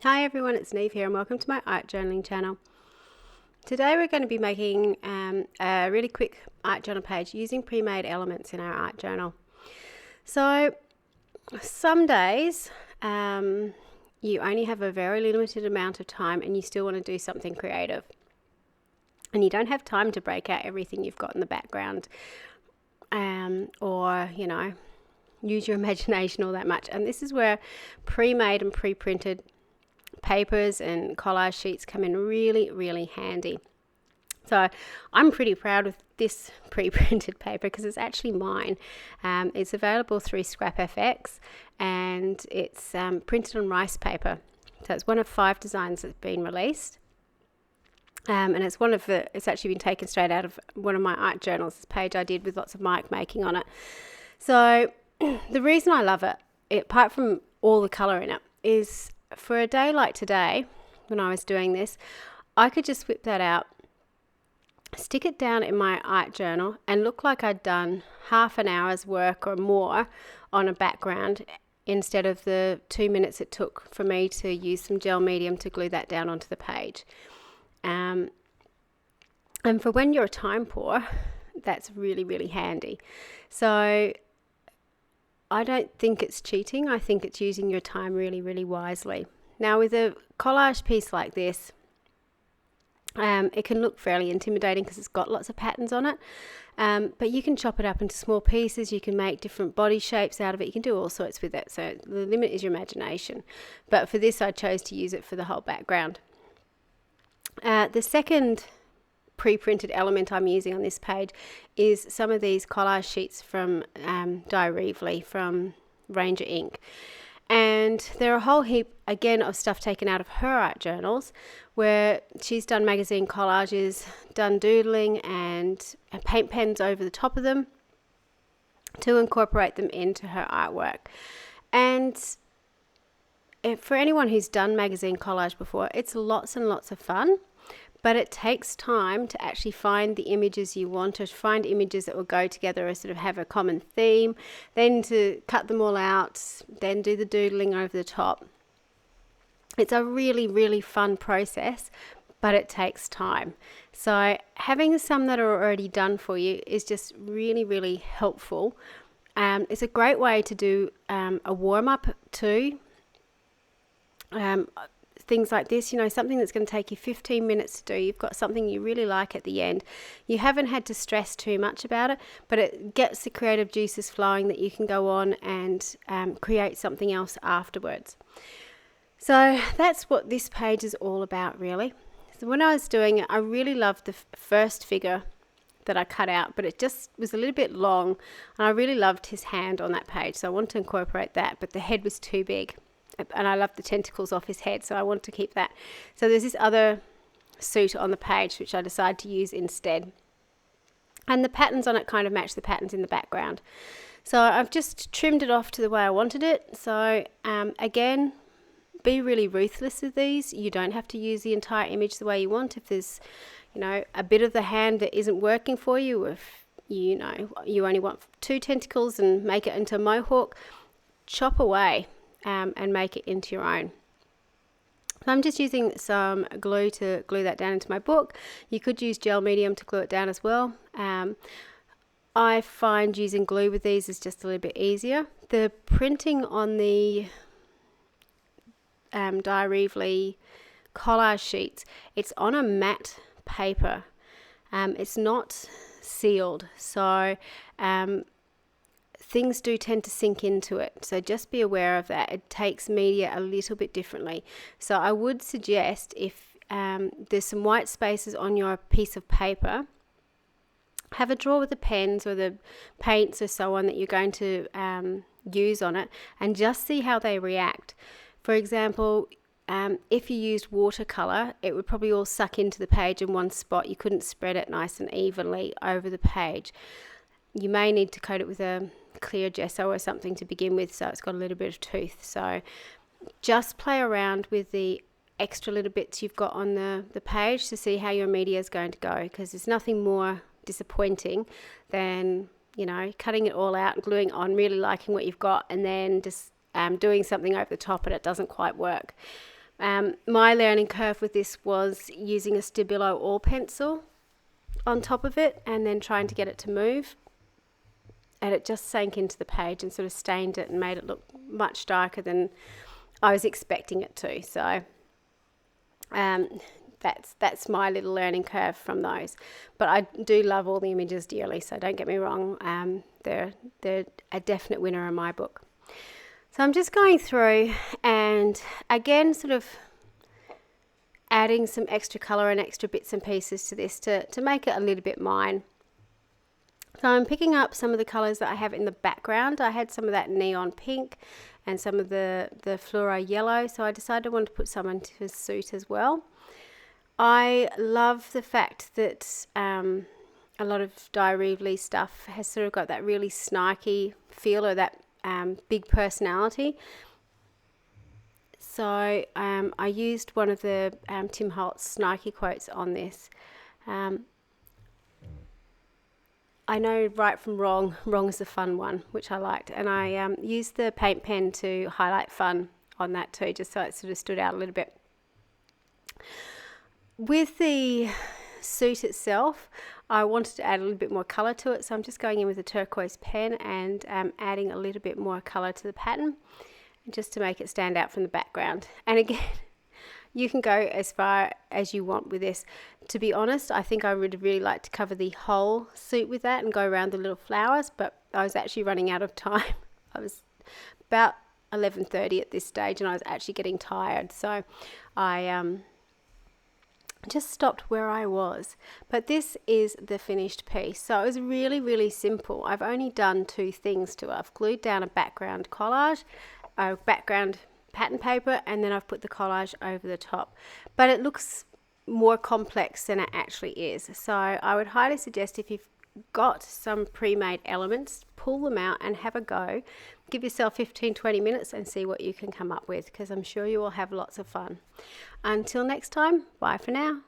Hi everyone, it's Neve here and welcome to my art journaling channel. Today we're going to be making a really quick art journal page using pre-made elements in our art journal. So some days you only have a very limited amount of time and you still want to do something creative. And you don't have time to break out everything you've got in the background or, use your imagination all that much. And this is where pre-made and pre-printed papers and collage sheets come in really handy. So I'm pretty proud of this pre-printed paper because it's actually mine. It's available through ScrapFX and it's printed on rice paper. So it's one of 5 designs that's been released. And it's actually been taken straight out of one of my art journals, this page I did with lots of mic making on it. So the reason I love it, apart from all the colour in it, is for a day like today, when I was doing this, I could just whip that out, stick it down in my art journal and look like I'd done half an hour's work or more on a background instead of the 2 minutes it took for me to use some gel medium to glue that down onto the page. And for when you're time poor, that's really handy. So I don't think it's cheating. I think it's using your time really wisely. Now with a collage piece like this, it can look fairly intimidating because it's got lots of patterns on it. But you can chop it up into small pieces. You can make different body shapes out of it. You can do all sorts with it. So the limit is your imagination. But for this, I chose to use it for the whole background. The second pre-printed element I'm using on this page is some of these collage sheets from Di Reevely from Ranger Ink. And there are a whole heap, again, of stuff taken out of her art journals where she's done magazine collages, done doodling and paint pens over the top of them to incorporate them into her artwork. And for anyone who's done magazine collage before, it's lots and lots of fun. But it takes time to actually find the images you want, to find images that will go together or sort of have a common theme, then to cut them all out, then do the doodling over the top. It's a really fun process, but it takes time. So having some that are already done for you is just really helpful. It's a great way to do a warm-up too. Things like this, something that's going to take you 15 minutes to do. You've got something you really like at the end. You haven't had to stress too much about it, but it gets the creative juices flowing that you can go on and create something else afterwards. So that's what this page is all about, really. So when I was doing it, I really loved the first figure that I cut out, but it just was a little bit long, and I really loved his hand on that page, so I wanted to incorporate that, but the head was too big. And I love the tentacles off his head, so I want to keep that. So there's this other suit on the page which I decided to use instead. And the patterns on it kind of match the patterns in the background. So I've just trimmed it off to the way I wanted it. So again, be really ruthless with these. You don't have to use the entire image the way you want. If there's, a bit of the hand that isn't working for you, if you only want 2 tentacles and make it into a mohawk, chop away. And make it into your own. So I'm just using some glue to glue that down into my book. You could use gel medium to glue it down as well. I find using glue with these is just a little bit easier. The printing on the Di Reevely collage sheets, it's on a matte paper. It's not sealed, so things do tend to sink into it, so just be aware of that. It takes media a little bit differently. So I would suggest if there's some white spaces on your piece of paper, have a drawer with the pens or the paints or so on that you're going to use on it and just see how they react. For example, if you used watercolor, it would probably all suck into the page in one spot. You couldn't spread it nice and evenly over the page. You may need to coat it with a clear gesso or something to begin with, so it's got a little bit of tooth. So just play around with the extra little bits you've got on the page to see how your media is going to go, because there's nothing more disappointing than cutting it all out and gluing on, really liking what you've got, and then just doing something over the top and it doesn't quite work. My learning curve with this was using a Stabilo oil pencil on top of it and then trying to get it to move, and it just sank into the page and sort of stained it and made it look much darker than I was expecting it to. So that's my little learning curve from those. But I do love all the images dearly, so don't get me wrong, they're a definite winner in my book. So I'm just going through and again sort of adding some extra colour and extra bits and pieces to this to make it a little bit mine. So I'm picking up some of the colours that I have in the background. I had some of that neon pink and some of the fluoro yellow, so I decided I wanted to put some into his suit as well. I love the fact that a lot of Diary of Lee stuff has sort of got that really snarky feel, or that big personality. So I used one of the Tim Holtz snarky quotes on this. I know right from wrong, wrong is the fun one, which I liked. And I used the paint pen to highlight fun on that too, just so it sort of stood out a little bit. With the suit itself, I wanted to add a little bit more colour to it, so I'm just going in with a turquoise pen and adding a little bit more colour to the pattern, just to make it stand out from the background. And again, you can go as far as you want with this. To be honest, I think I would really like to cover the whole suit with that and go around the little flowers, but I was actually running out of time. I was about 11:30 at this stage and I was actually getting tired, so I just stopped where I was. But this is the finished piece. So it was really, really simple. I've only done two things to it. I've glued down a background collage, a background pattern paper, and then I've put the collage over the top. But it looks more complex than it actually is. So I would highly suggest, if you've got some pre-made elements, pull them out and have a go. Give yourself 15-20 minutes and see what you can come up with, because I'm sure you will have lots of fun. Until next time, bye for now.